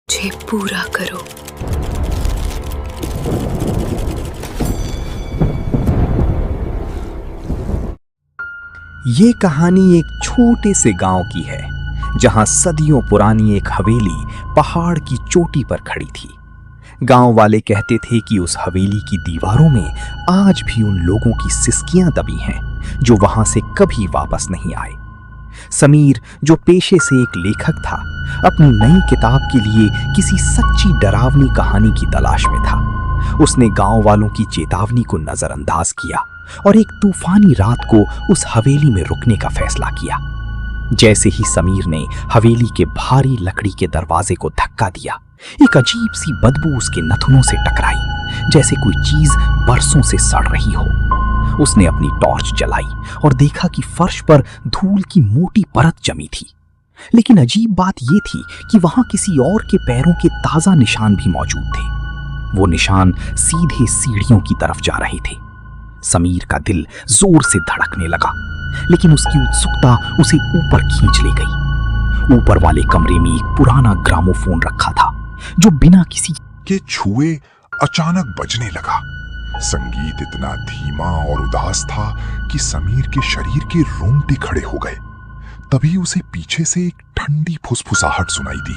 मुझे पूरा करो। ये कहानी एक छोटे से गांव की है, जहां सदियों पुरानी एक हवेली पहाड़ की चोटी पर खड़ी थी। गांव वाले कहते थे कि उस हवेली की दीवारों में आज भी उन लोगों की सिसकियां दबी हैं, जो वहां से कभी वापस नहीं आए। समीर, जो पेशे से एक लेखक था, अपनी नई किताब के लिए किसी सच्ची डरावनी कहानी की तलाश में था। उसने गांव वालों की चेतावनी को नजरअंदाज किया और एक तूफानी रात को उस हवेली में रुकने का फैसला किया। जैसे ही समीर ने हवेली के भारी लकड़ी के दरवाजे को धक्का दिया, एक अजीब सी बदबू उसके नथुनों से टकराई, जैसे कोई चीज बरसों से सड़ रही हो। उसने अपनी टॉर्च जलाई और देखा कि फर्श पर धूल की मोटी परत जमी थी। लेकिन अजीब बात यह थी कि वहां किसी और के पैरों के ताजा निशान भी मौजूद थे। वो निशान सीधे सीढ़ियों की तरफ जा रहे थे। समीर का दिल जोर से धड़कने लगा, लेकिन उसकी उत्सुकता उसे ऊपर खींच ले गई। ऊपर वाले कमरे में एक पुराना ग्रामोफोन रखा था, जो बिना किसी के छुए अचानक बजने लगा। संगीत इतना धीमा और उदास था कि समीर के शरीर के रोंगटे खड़े हो गए। तभी उसे पीछे से एक ठंडी फुसफुसाहट सुनाई दी।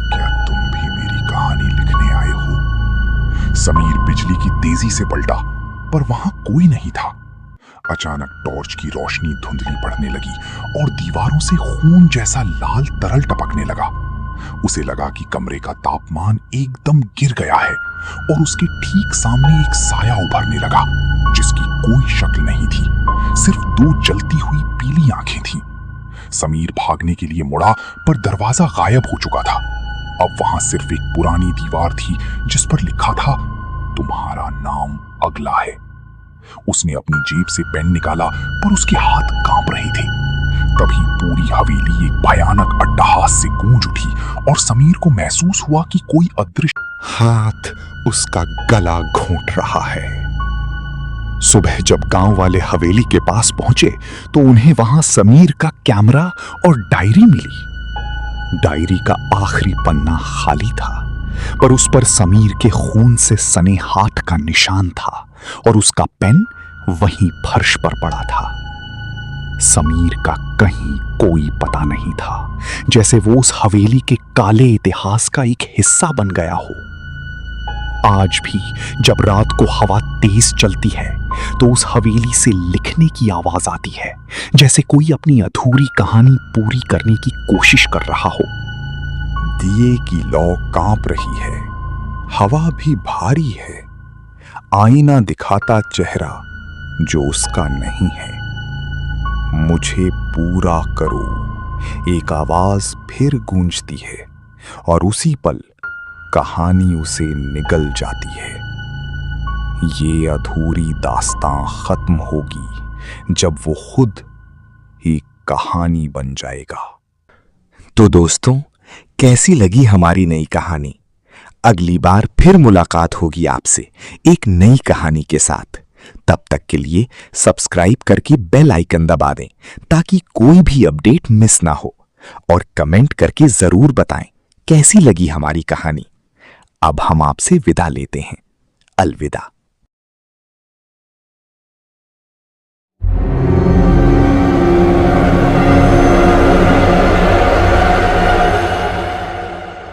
क्या तुम भी मेरी कहानी लिखने आए हो? समीर बिजली की तेजी से पलटा, पर वहां कोई नहीं था। अचानक टॉर्च की रोशनी धुंधली पड़ने लगी और दीवारों से खून जैसा लाल तरल टपकने लगा। उसे लगा कि कमरे का तापमान एकदम गिर गया है और उसके ठीक सामने एक साया उभरने लगा, जिसकी कोई शक्ल नहीं थी, सिर्फ दो जलती हुई पीली आंखें थीं। समीर भागने के लिए मुड़ा, पर दरवाजा गायब हो चुका था। अब वहां सिर्फ एक पुरानी दीवार थी, जिस पर लिखा था, तुम्हारा नाम अगला है। उसने अपनी जेब से पेन निकाला, पर उसके हाथ कांप रहे थे। तभी पूरी हवेली एक भयानक अट्टहास से गूंज उठी और समीर को महसूस हुआ कि कोई अदृश्य हाथ उसका गला घोंट रहा है। सुबह जब गांव वाले हवेली के पास पहुंचे, तो उन्हें वहां समीर का कैमरा और डायरी मिली। डायरी का आखिरी पन्ना खाली था, पर उस पर समीर के खून से सने हाथ का निशान था और उसका पेन वहीं फर्श पर पड़ा था। समीर का कहीं कोई पता नहीं था, जैसे वो उस हवेली के काले इतिहास का एक हिस्सा बन गया हो। आज भी जब रात को हवा तेज चलती है, तो उस हवेली से लिखने की आवाज आती है, जैसे कोई अपनी अधूरी कहानी पूरी करने की कोशिश कर रहा हो। दिए की लौ कांप रही है, हवा भी भारी है, आईना दिखाता चेहरा जो उसका नहीं है। मुझे पूरा करो, एक आवाज फिर गूंजती है और उसी पल कहानी उसे निगल जाती है। ये अधूरी दास्तां खत्म होगी जब वो खुद एक कहानी बन जाएगा। तो दोस्तों, कैसी लगी हमारी नई कहानी? अगली बार फिर मुलाकात होगी आपसे एक नई कहानी के साथ। तब तक के लिए सब्सक्राइब करके बेल आइकन दबा दें, ताकि कोई भी अपडेट मिस ना हो, और कमेंट करके जरूर बताएं कैसी लगी हमारी कहानी। अब हम आपसे विदा लेते हैं। अलविदा।